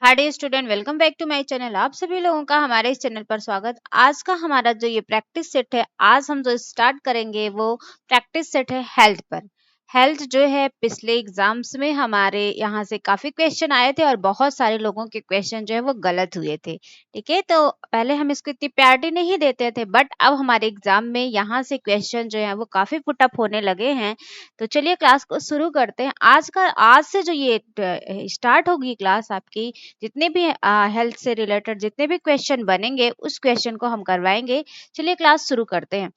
Hi dear student, welcome back to my channel. आप सभी लोगों का हमारे इस चैनल पर स्वागत। आज का हमारा जो ये प्रैक्टिस सेट है, आज हम जो स्टार्ट करेंगे वो प्रैक्टिस सेट है हेल्थ पर। हेल्थ जो है पिछले एग्जाम्स में हमारे यहाँ से काफी क्वेश्चन आए थे और बहुत सारे लोगों के क्वेश्चन जो है वो गलत हुए थे। ठीक है, तो पहले हम इसको इतनी प्रायोरिटी नहीं देते थे, बट अब हमारे एग्जाम में यहाँ से क्वेश्चन जो है वो काफी पुटअप होने लगे हैं। तो चलिए क्लास को शुरू करते हैं। आज से जो ये स्टार्ट होगी क्लास आपकी, जितने भी हेल्थ से रिलेटेड जितने भी क्वेश्चन बनेंगे उस क्वेश्चन को हम करवाएंगे। चलिए क्लास शुरू करते हैं।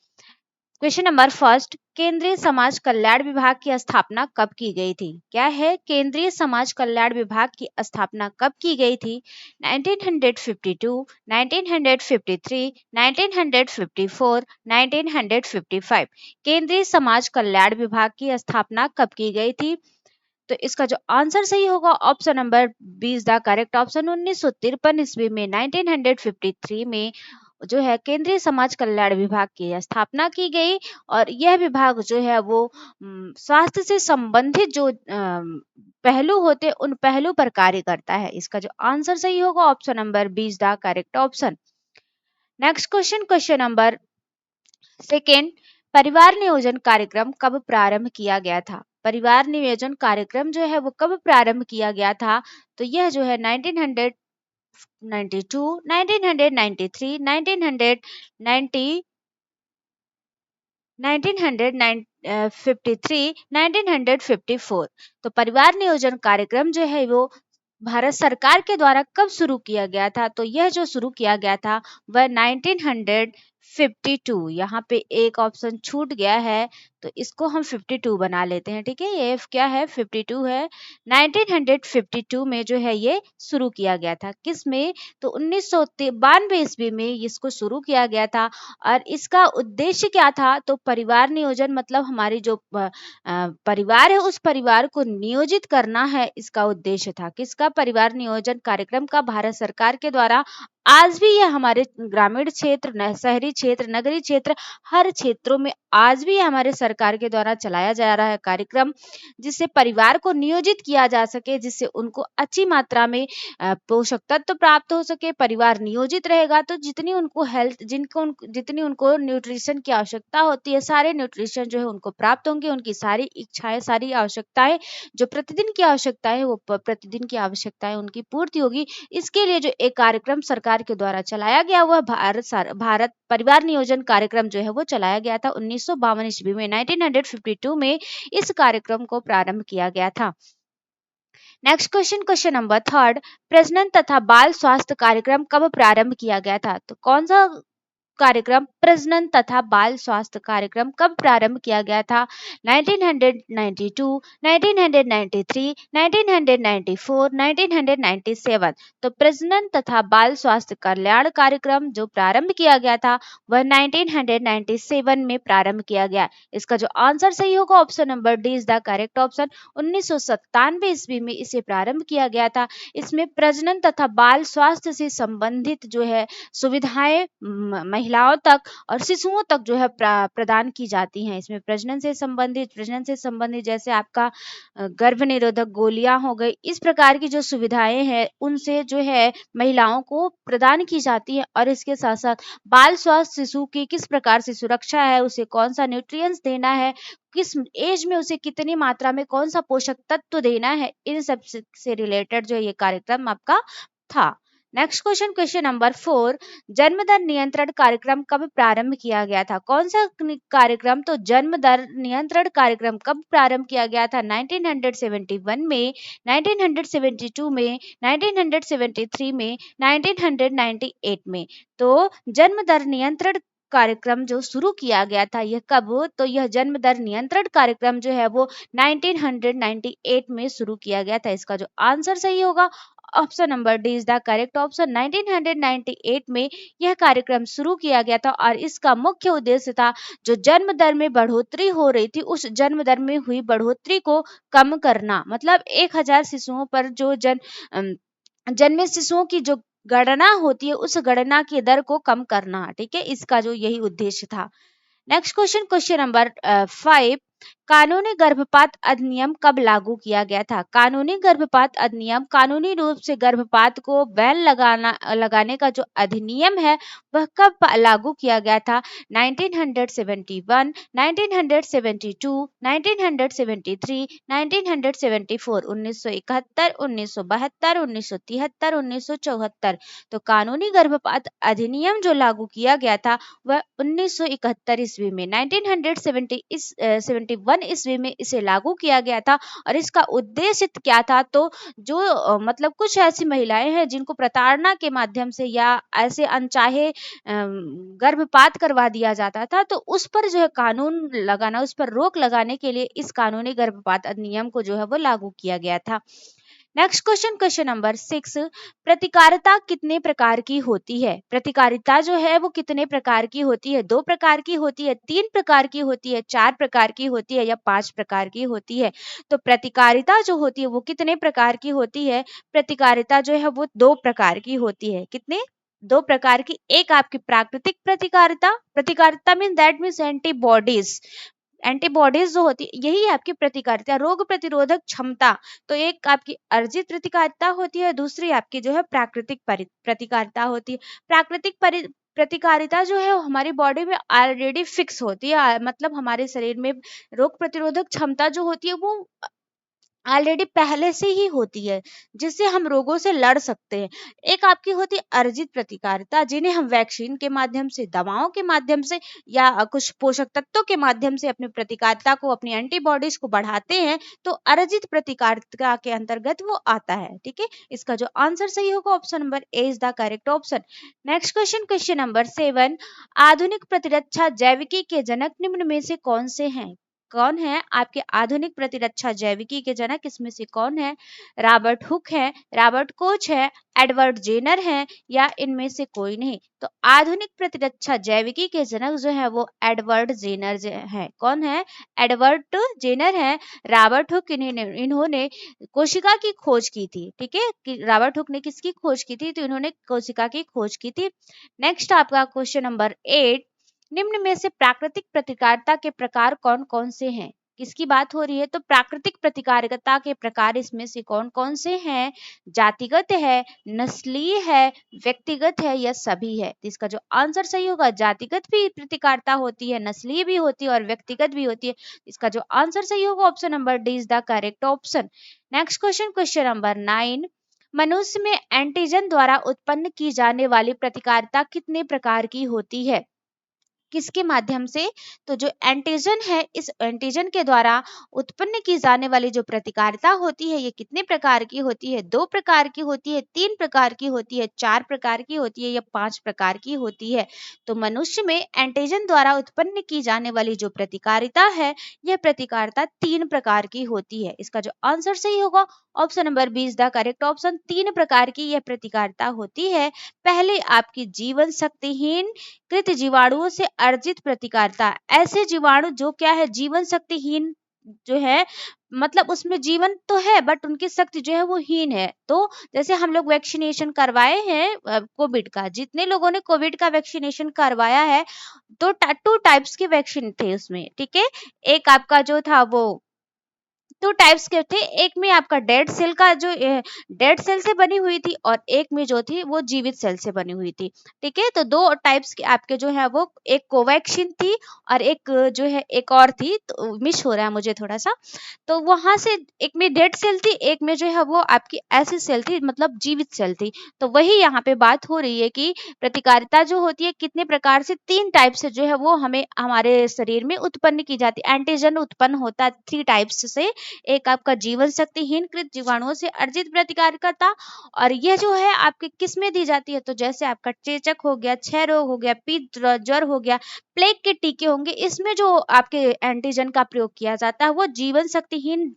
क्वेश्चन नंबर फर्स्ट, केंद्रीय समाज कल्याण विभाग की स्थापना कब की गई थी? क्या है? केंद्रीय समाज कल्याण विभाग की स्थापना कब की गई थी? 1952, 1953, 1954, 1955। केंद्रीय समाज कल्याण विभाग की स्थापना कब की गई थी? तो इसका जो आंसर सही होगा option number B is the correct option. 1953 ईस्वी में 1953 में जो है केंद्रीय समाज कल्याण विभाग की स्थापना की गई। और यह विभाग जो है वो स्वास्थ्य से संबंधित जो पहलू होते उन पहलू पर कार्य करता है। इसका जो आंसर सही होगा option number B is the correct option. Next question, question number second, परिवार नियोजन कार्यक्रम कब प्रारंभ किया गया था? परिवार नियोजन कार्यक्रम जो है वो कब प्रारंभ किया गया था? तो यह जो है 1992, 1993, 1953, 1954। तो परिवार नियोजन कार्यक्रम जो है वो भारत सरकार के द्वारा कब शुरू किया गया था? तो यह जो शुरू किया गया था वह 1952। यहाँ पे एक ऑप्शन छूट गया है तो इसको हम 52 बना लेते हैं। ठीक है, ये क्या है? 52 है। 1952 में जो है ये शुरू किया गया था। किस में? तो 1992 ईस्वी में इसको शुरू किया गया था। और इसका उद्देश्य क्या था? तो परिवार नियोजन मतलब हमारी जो परिवार है उस परिवार को नियोजित करना है, इसका उद्देश्य था। किसका? परिवार नियोजन कार्यक्रम का भारत सरकार के द्वारा। आज भी यह हमारे ग्रामीण क्षेत्र, शहरी क्षेत्र, नगरीय क्षेत्र, हर क्षेत्रों में आज भी हमारे सरकार के द्वारा चलाया जा रहा है कार्यक्रम, जिससे परिवार को नियोजित किया जा सके, जिससे उनको अच्छी मात्रा में पोषक तत्व प्राप्त हो सके। परिवार नियोजित रहेगा तो जितनी उनको हेल्थ जितनी उनको न्यूट्रिशन की आवश्यकता होती है, सारे न्यूट्रिशन जो है उनको प्राप्त होंगे। उनकी सारी इच्छाएं, सारी आवश्यकताएं जो प्रतिदिन की आवश्यकताएं वो प्रतिदिन की आवश्यकताएं उनकी पूर्ति होगी। इसके लिए जो एक कार्यक्रम सरकार के द्वारा चलाया गया वह भारत परिवार नियोजन कार्यक्रम जो है वो चलाया गया था 1952 ईस्वी में। 1952 में इस कार्यक्रम को प्रारंभ किया गया था। Next question, question number third, प्रजनन तथा बाल स्वास्थ्य कार्यक्रम कब प्रारंभ किया गया था? तो कौन सा कार्यक्रम प्रजनन तथा बाल स्वास्थ्य कार्यक्रम कब प्रारंभ किया गया था? 1992, 1993, 1994, 1997। तो प्रजनन तथा बाल स्वास्थ्य कल्याण कार्यक्रम जो प्रारंभ किया गया था वह 1997 में प्रारंभ किया गया। इसका जो आंसर सही होगा option number D is the correct option. 1997 ईस्वी में इसे प्रारंभ किया गया था। इसमें प्रजनन तथा बाल स्वास्थ्य से संबंधित जो है सुविधाएं महिलाओं तक और शिशुओं तक जो है प्रदान की जाती हैं। इसमें प्रजनन से संबंधित जैसे आपका गर्भ निरोधक गोलियां हो गई, इस प्रकार की जो सुविधाएं हैं उनसे जो है महिलाओं को प्रदान की जाती है। और इसके साथ साथ बाल स्वास्थ्य शिशु की किस प्रकार से सुरक्षा है, उसे कौन सा न्यूट्रिएंट्स देना है, किस एज में उसे कितनी मात्रा में कौन सा पोषक तत्व देना है, इन सब से रिलेटेड जो ये कार्यक्रम आपका था। नेक्स्ट क्वेश्चन, क्वेश्चन नंबर 4, जन्म दर नियंत्रण कार्यक्रम कब प्रारंभ किया गया था? कौन सा कार्यक्रम? तो जन्म दर नियंत्रण कार्यक्रम कब प्रारंभ किया गया था? 1971 में, 1972 में, 1973 में, 1998 में। तो जन्म दर नियंत्रण कार्यक्रम जो शुरू किया गया था यह कब? तो यह जन्म दर नियंत्रण कार्यक्रम जो है वो 1998 में शुरू किया गया था। इसका जो आंसर सही होगा option number D is the correct option. 1998 में यह कार्यक्रम शुरू किया गया था और इसका मुख्य उद्देश्य था जो जन्म दर में बढ़ोतरी हो रही थी उस जन्म दर में हुई बढ़ोतरी को कम करना। मतलब 1000 शिशुओं पर जो जन्मे शिशुओं की जो गणना होती है उस गणना की दर को कम करना। ठीक है, इसका जो यही उद्देश्य था। नेक्स्ट क्वेश्चन, क्वेश्चन नंबर 5, कानूनी गर्भपात अधिनियम कब लागू किया गया था? कानूनी गर्भपात अधिनियम कानूनी रूप से गर्भपात को बैन लगाने का जो अधिनियम है वह कब लागू किया गया था? 1971, 1972, 1973, 1974, 1971, 1972, 1973, 1974। तो कानूनी गर्भपात अधिनियम जो लागू किया गया था वह 1971 ईस्वी में 1971 ईस्वी में इसे लागू किया गया था। और इसका उद्देश्य क्या था? तो जो मतलब कुछ ऐसी महिलाएं हैं जिनको प्रताड़ना के माध्यम से या ऐसे अनचाहे गर्भपात करवा दिया जाता था, तो उस पर जो है कानून लगाना, उस पर रोक लगाने के लिए इस कानूनी गर्भपात अधिनियम को जो है वो लागू किया गया था। नेक्स्ट क्वेश्चन, क्वेश्चन नंबर 6, प्रतिकारिता कितने प्रकार की होती है? प्रतिकारिता जो है वो कितने प्रकार की होती है? 2 प्रकार की होती है, 3 प्रकार की होती है, 4 प्रकार की होती है या 5 प्रकार की होती है? तो प्रतिकारिता जो होती है वो कितने प्रकार की होती है? प्रतिकारिता जो है वो 2 प्रकार की होती है। कितने? 2 प्रकार की। एक आपकी प्राकृतिक प्रतिकारिता, प्रतिकारिता mean that means antibodies, antibodies जो होती है यही आपकी प्रतिकारिता, रोग प्रतिरोधक क्षमता। तो एक आपकी अर्जित प्रतिकारिता होती है, दूसरी आपकी जो है प्राकृतिक प्रतिकारिता होती है। प्राकृतिक प्रतिकारिता जो है हमारी बॉडी में ऑलरेडी फिक्स होती है, मतलब हमारे शरीर में रोग प्रतिरोधक क्षमता जो होती है वो ऑलरेडी पहले से ही होती है, जिससे हम रोगों से लड़ सकते हैं। एक आपकी होती है अर्जित प्रतिकारिता, जिन्हें हम वैक्सीन के माध्यम से, दवाओं के माध्यम से या कुछ पोषक तत्वों के माध्यम से अपनी प्रतिकारिता को, अपनी एंटीबॉडीज को बढ़ाते हैं, तो अर्जित प्रतिकारिता के अंतर्गत वो आता है। ठीक है, इसका जो आंसर सही होगा option number A is the correct option. Next question, question number 7, आधुनिक प्रतिरक्षा जैविकी के जनक निम्न में से कौन से हैं? कौन है आपके आधुनिक प्रतिरक्षा जैविकी के जनक? इसमें से कौन है? रॉबर्ट हुक है, रॉबर्ट कोच है, एडवर्ड जेनर है या इनमें से कोई नहीं? तो आधुनिक प्रतिरक्षा जैविकी के जनक जो है वो एडवर्ड जेनर है। कौन है? एडवर्ड जेनर है। रॉबर्ट हुक इन्होंने कोशिका की खोज की थी। ठीक है, कि रॉबर्ट हुक ने किसकी खोज की थी? तो इन्होंने कोशिका की खोज की थी। नेक्स्ट आपका क्वेश्चन नंबर 8, निम्न में से प्राकृतिक प्रतिकारिता के प्रकार कौन कौन से हैं? किसकी बात हो रही है? तो प्राकृतिक प्रतिकारिता के प्रकार इसमें से कौन कौन से हैं? जातिगत है, नस्लीय है, व्यक्तिगत है या सभी है? तो इसका जो आंसर सही होगा, जातिगत भी प्रतिकारिता होती है, नस्लीय भी होती है और व्यक्तिगत भी होती है। इसका जो आंसर सही होगा option number D is the correct option. Next question, question number 9, मनुष्य में एंटीजन द्वारा उत्पन्न की जाने वाली प्रतिकारिता कितने प्रकार की होती है? किसके माध्यम से? तो जो एंटीजन है, इस एंटीजन के द्वारा उत्पन्न की जाने वाली जो प्रतिकारिता होती है ये कितने प्रकार की होती है? 2 प्रकार की होती है, 3 प्रकार की होती है, 4 प्रकार की होती है या 5 प्रकार की होती है? तो मनुष्य में एंटीजन द्वारा उत्पन्न की जाने वाली जो प्रतिकारिता है यह प्रतिकारिता 3 प्रकार की होती है। इसका जो आंसर सही होगा option number B is the correct option. 3 प्रकार की यह प्रतिकारिता होती है। पहले आपकी जीवन शक्तिहीन कृत जीवाणुओं से अर्जित प्रतिकारिता, ऐसे जीवाणु जो क्या है, जीवन शक्तिहीन जो है, मतलब उसमें जीवन तो है बट उनकी शक्ति जो है वो हीन है। तो जैसे हम लोग वैक्सीनेशन करवाए हैं कोविड का, जितने लोगों ने कोविड का वैक्सीनेशन करवाया है तो 2 टाइप्स के वैक्सीन थे उसमें। ठीक है, एक आपका जो था वो 2 टाइप्स के थे, एक में आपका डेड सेल का जो डेड सेल से बनी हुई थी और एक में जो थी वो जीवित सेल से बनी हुई थी। ठीक है, तो 2 टाइप्स के आपके जो है वो, एक कोवैक्सीन थी और एक जो है एक और थी, तो मिस हो रहा है मुझे थोड़ा सा। तो वहां से एक में डेड सेल थी, एक में जो है वो आपकी ऐसी सेल थी, मतलब जीवित सेल थी। तो वही यहाँ पे बात हो रही है कि प्रतिकारिता जो होती है कितने प्रकार से, 3 टाइप से जो है वो हमें हमारे शरीर में उत्पन्न की जाती है। एंटीजन उत्पन्न होता है 3 टाइप्स से। एक आपका जीवन शक्तिहीन कृत जीवाणुओं से अर्जित प्रतिकारकता, और यह जो है आपके किस में दी जाती है? तो जैसे आपका चेचक हो गया, क्षय रोग हो गया, पित्त ज्वर हो गया, प्लेग के टीके होंगे, इसमें जो आपके एंटीजन का प्रयोग किया जाता है वो जीवन शक्तिहीन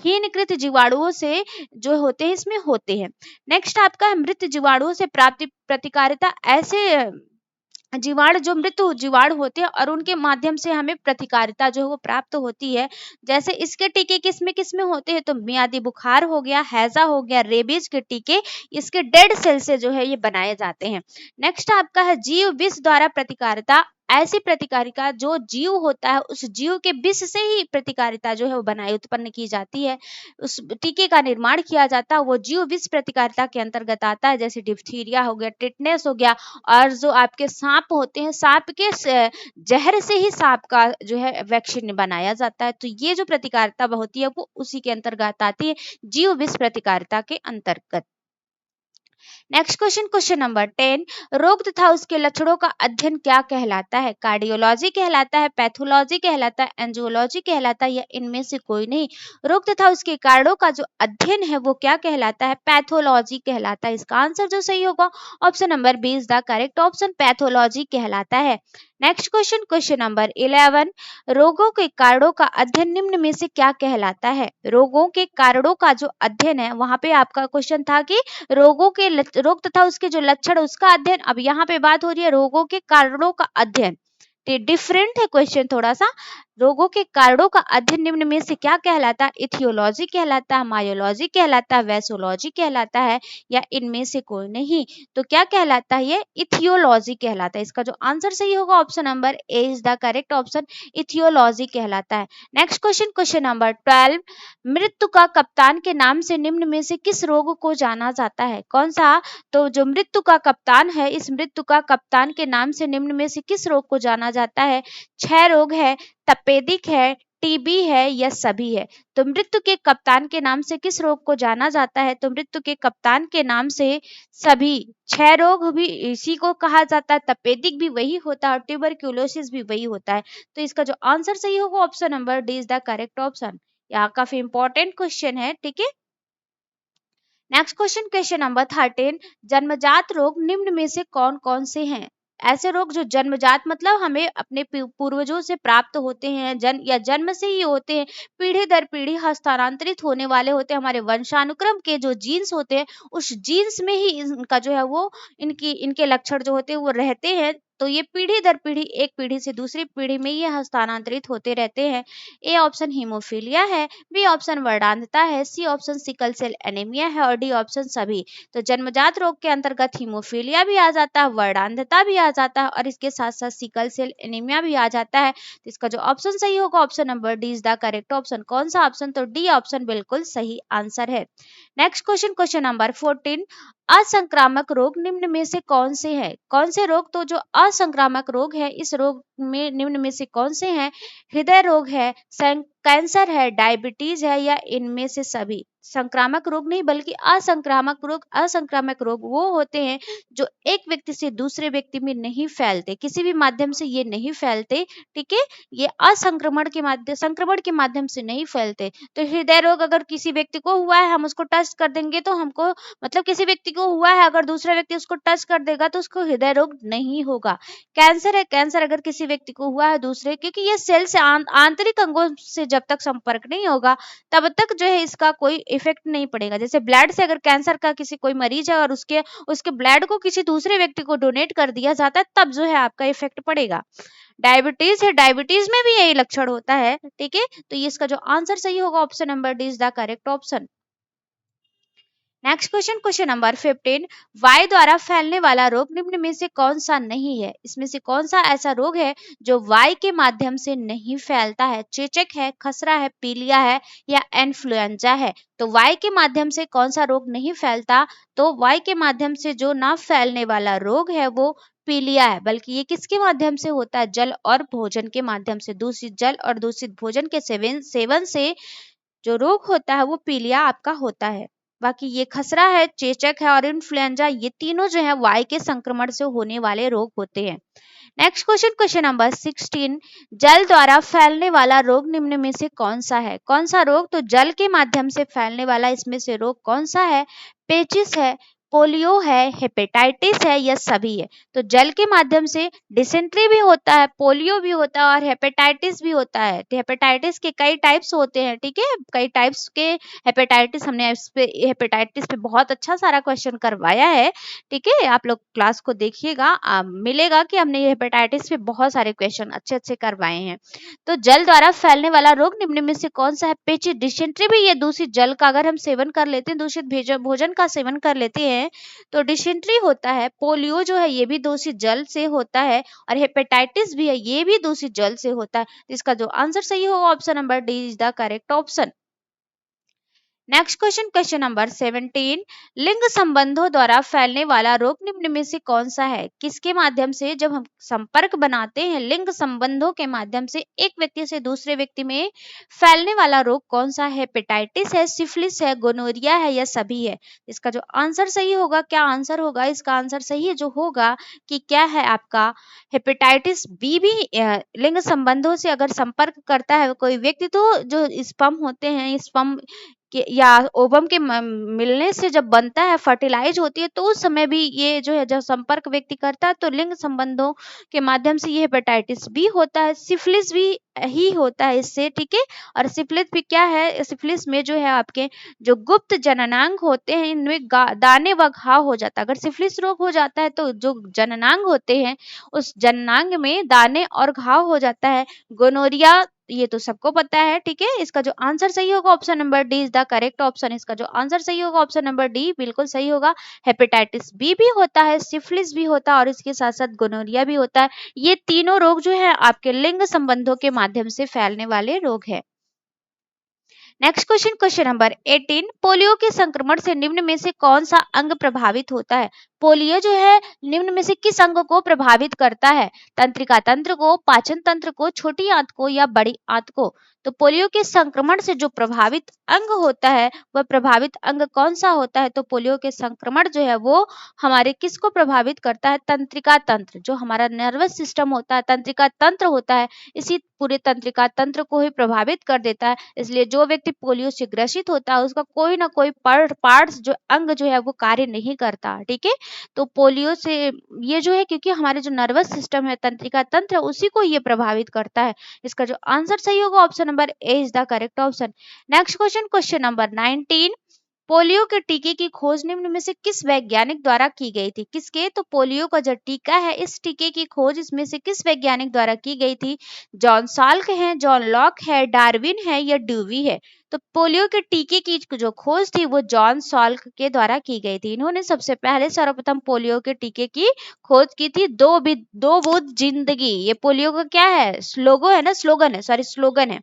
हीनकृत जीवाणुओं से जो होते हैं इसमें होते हैं। नेक्स्ट आपका है मृत जीवाणुओं से प्राप्त प्रतिकारिता, ऐसे जीवाणु जो मृत जीवाणु होते हैं और उनके माध्यम से हमें प्रतिकारिता जो है वो प्राप्त होती है। जैसे इसके टीके किसमें होते हैं? तो मियादी बुखार हो गया, हैजा हो गया, रेबीज के टीके इसके डेड सेल से जो है ये बनाए जाते हैं। नेक्स्ट आपका है जीव विष द्वारा प्रतिकारिता ऐसी प्रतिकारिता जो जीव होता है उस जीव के विष से ही प्रतिकारिता जो है वो बनाई उत्पन्न की जाती है, उस टीके का निर्माण किया जाता है, वो जीव विष प्रतिकारिता के अंतर्गत आता है। जैसे डिप्थीरिया हो गया, टिटनेस हो गया, और जो आपके सांप होते हैं, सांप के जहर से ही सांप का जो है वैक्सीन बनाया जाता है। तो ये जो प्रतिकारिता होती है वो उसी के अंतर्गत आती है, जीव विष प्रतिकारिता के अंतर्गत। नेक्स्ट क्वेश्चन, क्वेश्चन नंबर 10, रोग तथा उसके लक्षणों का अध्ययन क्या कहलाता है? कार्डियोलॉजी कहलाता है, पैथोलॉजी कहलाता है, एंजियोलॉजी कहलाता है, या इनमें से कोई नहीं? रोग तथा उसके कारणों का जो अध्ययन है वो क्या कहलाता है? पैथोलॉजी कहलाता है। इसका आंसर जो सही होगा option number B is the correct option, pathology कहलाता है। नेक्स्ट क्वेश्चन, क्वेश्चन नंबर 11, रोगों के कारणों का अध्ययन निम्न में से क्या कहलाता है? रोगों के कारणों का जो अध्ययन है, वहां पे आपका क्वेश्चन था कि रोग तथा उसके जो लक्षण उसका अध्ययन, अब यहाँ पे बात हो रही है रोगों के कारणों का अध्ययन। डिफरेंट है क्वेश्चन थोड़ा सा। रोगों के कारणों का अध्ययन निम्न में से क्या कहलाता है? इथियोलॉजी कहलाता है, मायोलॉजी कहलाता है, वैसोलॉजी कहलाता है, या इनमें से कोई नहीं? तो क्या कहलाता है? ये इथियोलॉजी कहलाता है। इसका जो आंसर सही होगा option number A is the correct option, aetiology कहलाता है। नेक्स्ट क्वेश्चन, क्वेश्चन नंबर 12, मृत्यु का कप्तान के नाम से निम्न में से किस रोग को जाना जाता है? कौन सा? तो जो मृत्यु का कप्तान है, इस मृत्यु का कप्तान के नाम से निम्न में से किस रोग को जाना जाता है? क्षय रोग है, तपेदिक है, टीबी है, या सभी है? तो मृत्यु के कप्तान के नाम से किस रोग को जाना जाता है? तो मृत्यु के कप्तान के नाम से सभी, क्षय रोग भी इसी को कहा जाता है, तपेदिक भी वही होता है, और ट्यूबरक्यूलोसिस भी वही होता है। तो इसका जो आंसर सही होगा option number D is the correct option. यहाँ काफी इंपॉर्टेंट क्वेश्चन है, ठीक है। नेक्स्ट क्वेश्चन, क्वेश्चन नंबर 13, जन्मजात रोग निम्न में से कौन कौन से हैं? ऐसे रोग जो जन्मजात मतलब हमें अपने पूर्वजों से प्राप्त होते हैं, जन्म से ही होते हैं, पीढ़ी दर पीढ़ी हस्तांतरित होने वाले होते हैं, हमारे वंशानुक्रम के जो जीन्स होते हैं उस जीन्स में ही इनका जो है वो इनके लक्षण जो होते हैं वो रहते हैं। तो ये पीढ़ी दर पीढ़ी, एक पीढ़ी से दूसरी पीढ़ी में ये हस्तांतरित होते रहते हैं। ए ऑप्शन हीमोफीलिया है, बी ऑप्शन वर्णांधता है, C option sickle cell anaemia है, और डी ऑप्शन सभी। तो जन्मजात रोग के अंतर्गत हीमोफीलिया भी आ जाता है, वर्णांधता भी आ जाता है, और इसके साथ साथ सिकल सेल एनीमिया भी आ जाता है। तो इसका जो ऑप्शन सही होगा option number D is the correct option. कौन सा ऑप्शन? तो डी ऑप्शन बिल्कुल सही आंसर है। नेक्स्ट क्वेश्चन, क्वेश्चन नंबर 14, असंक्रामक रोग निम्न में से कौन से हैं? कौन से रोग? तो जो असंक्रामक रोग है, इस रोग में निम्न में से कौन से हैं? हृदय रोग है, कैंसर है, डायबिटीज है, या इनमें से सभी? संक्रामक रोग नहीं बल्कि असंक्रामक रोग। असंक्रामक रोग वो होते हैं जो एक व्यक्ति से दूसरे व्यक्ति में नहीं फैलते, किसी भी माध्यम से ये नहीं फैलते, ठीक है। ये संक्रमण के माध्यम से नहीं फैलते। तो हृदय रोग अगर किसी व्यक्ति को हुआ है, हम उसको टच कर देंगे तो हमको, मतलब किसी व्यक्ति को हुआ है, अगर दूसरा व्यक्ति उसको टच कर देगा तो उसको हृदय रोग नहीं होगा। कैंसर है, कैंसर अगर किसी व्यक्ति को हुआ है दूसरे, क्योंकि ये सेल से आंतरिक अंगों से जब तक संपर्क नहीं होगा तब तक जो है इसका कोई इफेक्ट नहीं पड़ेगा। जैसे ब्लड से अगर कैंसर का किसी कोई मरीज है और उसके ब्लड को किसी दूसरे व्यक्ति को डोनेट कर दिया जाता है तब जो है आपका इफेक्ट पड़ेगा। डायबिटीज है, डायबिटीज में भी यही लक्षण होता है, ठीक है। तो ये इसका जो आंसर सही होगा option number D is the correct option. Next question, question number 15, वायु द्वारा फैलने वाला रोग निम्न में से कौन सा नहीं है? इसमें से कौन सा ऐसा रोग है जो वायु के माध्यम से नहीं फैलता है? चेचक है, खसरा है, पीलिया है, या इन्फ्लुएंजा है? तो वायु के माध्यम से कौन सा रोग नहीं फैलता? तो वायु के माध्यम से जो ना फैलने वाला रोग है वो पीलिया है। बल्कि ये किसके माध्यम से होता है? जल और भोजन के माध्यम से। दूषित जल और दूषित भोजन के सेवन से जो रोग होता है वो पीलिया आपका होता है। बाकी ये खसरा है, चेचक है, और इन्फ्लुएंजा, ये तीनों जो है वायु के संक्रमण से होने वाले रोग होते हैं। नेक्स्ट क्वेश्चन, क्वेश्चन नंबर 16, जल द्वारा फैलने वाला रोग निम्न में से कौन सा है? कौन सा रोग? तो जल के माध्यम से फैलने वाला इसमें से रोग कौन सा है? पेचिस है, पोलियो है, हेपेटाइटिस है, या सभी है? तो जल के माध्यम से डिसेंट्री भी होता है, पोलियो भी होता है, और हेपेटाइटिस भी होता है। तो हेपेटाइटिस के कई टाइप्स होते हैं, ठीक है। कई टाइप्स के हेपेटाइटिस, हमने हेपेटाइटिस पे बहुत अच्छा सारा क्वेश्चन करवाया है, ठीक है। आप लोग क्लास को देखिएगा, मिलेगा कि हमने हेपेटाइटिस पे बहुत सारे क्वेश्चन अच्छे अच्छे करवाए हैं। तो जल द्वारा फैलने वाला रोग निम्न में से कौन सा है? पेचिस, डिसेंट्री भी ये दूषित जल का अगर हम सेवन कर लेते हैं, दूषित भोजन का सेवन कर लेते हैं हैं तो डिसेंट्री होता है, पोलियो जो है ये भी दूषित जल से होता है और हेपेटाइटिस भी है ये भी दूषित जल से होता है। इसका जो आंसर सही होगा option number D is the correct option. Next question, question number 17, लिंग संबंधों द्वारा फैलने वाला रोग निम्न में से कौन सा है? किसके माध्यम से जब हम संपर्क बनाते हैं लिंग संबंधों के माध्यम से एक व्यक्ति से दूसरे व्यक्ति में फैलने वाला रोग कौन सा है? हेपेटाइटिस है, सिफिलिस है, गोनोरिया है या सभी है? इसका जो आंसर सही होगा, क्या आंसर होगा इसका? आंसर सही जो होगा कि क्या है आपका हेपेटाइटिस बी भी लिंग संबंधों से अगर संपर्क करता है कोई व्यक्ति तो जो स्पर्म होते हैं स्पर्म या ओवम के मिलने से जब बनता है फर्टिलाइज होती है तो उस समय भी ये जो है जब संपर्क व्यक्ति करता है तो लिंग संबंधों के माध्यम से ये हेपेटाइटिस बी होता है, सिफिलिस भी ही होता है इससे, ठीक है। और सिफिलिस भी क्या है, सिफिलिस में जो है आपके जो गुप्त जननांग होते हैं इनमें दाने व घाव हो जाता है। अगर सिफिलिस रोग हो जाता है तो जो जननांग होते हैं उस जननांग में दाने और घाव हो जाता है। गोनोरिया ये तो सबको पता है, ठीक है। इसका जो आंसर सही होगा option number D is the correct option. इसका जो आंसर सही होगा ऑप्शन नंबर डी बिल्कुल सही होगा। हेपेटाइटिस बी भी होता है, सिफिलिस भी होता है और इसके साथ साथ गोनोरिया भी होता है। ये तीनों रोग जो है आपके लिंग संबंधों के माध्यम से फैलने वाले रोग है। Next question, question number 18, polio के संक्रमण से निम्न में से कौन सा अंग प्रभावित होता है? पोलियो जो है निम्न में से किस अंग को प्रभावित करता है? तंत्रिका तंत्र को, पाचन तंत्र को, छोटी आंत को या बड़ी आंत को? तो पोलियो के संक्रमण से जो प्रभावित अंग होता है वह प्रभावित अंग कौन सा होता है? तो पोलियो के संक्रमण जो है वो हमारे किसको प्रभावित करता है? तंत्रिका तंत्र, जो हमारा नर्वस सिस्टम होता है तंत्रिका तंत्र होता है, इसी पूरे तंत्रिका तंत्र को ही प्रभावित कर देता है। इसलिए जो व्यक्ति पोलियो से ग्रसित होता है उसका कोई ना कोई पार्ट्स जो अंग जो है वो कार्य नहीं करता, ठीक है। तो पोलियो से ये जो है क्योंकि हमारे जो नर्वस सिस्टम है तंत्रिका तंत्र उसी को ये प्रभावित करता है। इसका जो आंसर सही होगा option number A is the correct option. Next question, question number 19, polio के टीके की खोज निम्न में से किस वैज्ञानिक द्वारा की गई थी? किसके? तो पोलियो का जो टीका है इस टीके की खोज इसमें से किस वैज्ञानिक द्वारा की गई थी? जॉन साल्क है, जॉन लॉक है, डार्विन है या ड्यूवी है? तो पोलियो के टीके की जो खोज थी वो जॉन साल्क के द्वारा की गई थी। इन्होंने सबसे पहले सर्वप्रथम पोलियो के टीके की खोज की थी। दो बूंद जिंदगी, ये पोलियो का क्या है? स्लोगो है ना, स्लोगन है, सॉरी स्लोगन है।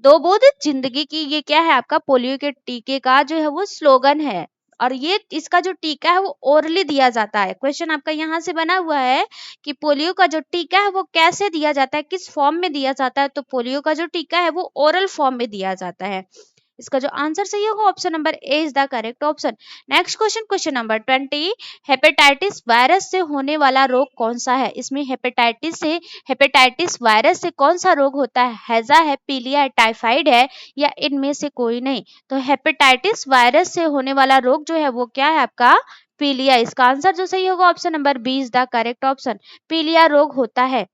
दो बूंद जिंदगी की, ये क्या है आपका पोलियो के टीके का जो है वो स्लोगन है। और ये इसका जो टीका है वो ओरली दिया जाता है। क्वेश्चन आपका यहाँ से बना हुआ है कि पोलियो का जो टीका है वो कैसे दिया जाता है, किस फॉर्म में दिया जाता है? तो पोलियो का जो टीका है वो ओरल फॉर्म में दिया जाता है। इसका जो आंसर सही होगा option number A is the correct option. Next question, question number 20, hepatitis virus से होने वाला रोग कौन सा है? इसमें हेपेटाइटिस वायरस से कौन सा रोग होता है? हैजा है, पीलिया है, टाइफाइड है या इनमें से कोई नहीं? तो हेपेटाइटिस वायरस से होने वाला रोग जो है वो क्या है आपका? पीलिया। इसका आंसर जो सही होगा option number B is the correct option. पीलिया रोग होता है।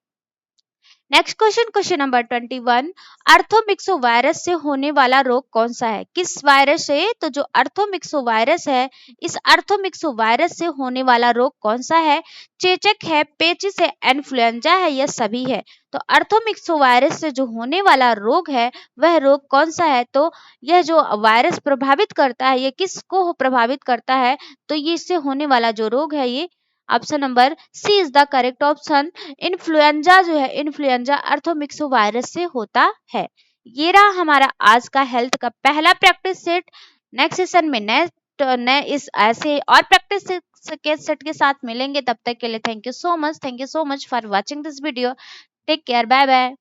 Next question, question number 21, orthomyxovirus से होने वाला रोग कौन सा है? किस वायरस से? तो जो अर्थोमिक्सो वायरस है इस अर्थोमिक्सो वायरस से होने वाला रोग कौन सा है? चेचक है, पेचिस है, इन्फ्लुएंजा है या सभी है? तो अर्थोमिक्सो वायरस से जो होने वाला रोग है वह रोग कौन सा है? तो यह जो वायरस प्रभावित करता है ये किसको प्रभावित करता है? तो ये इससे होने वाला जो रोग है ये option number C is the correct option. Influenza जो है इन्फ्लुएंजा अर्थोमिक्सो वायरस से होता है। ये रहा हमारा आज का हेल्थ का पहला प्रैक्टिस सेट। नेक्स्ट सेशन में नए इस ऐसे और प्रैक्टिस के सेट के साथ मिलेंगे। तब तक के लिए thank you so much for watching this video. Take care, bye bye.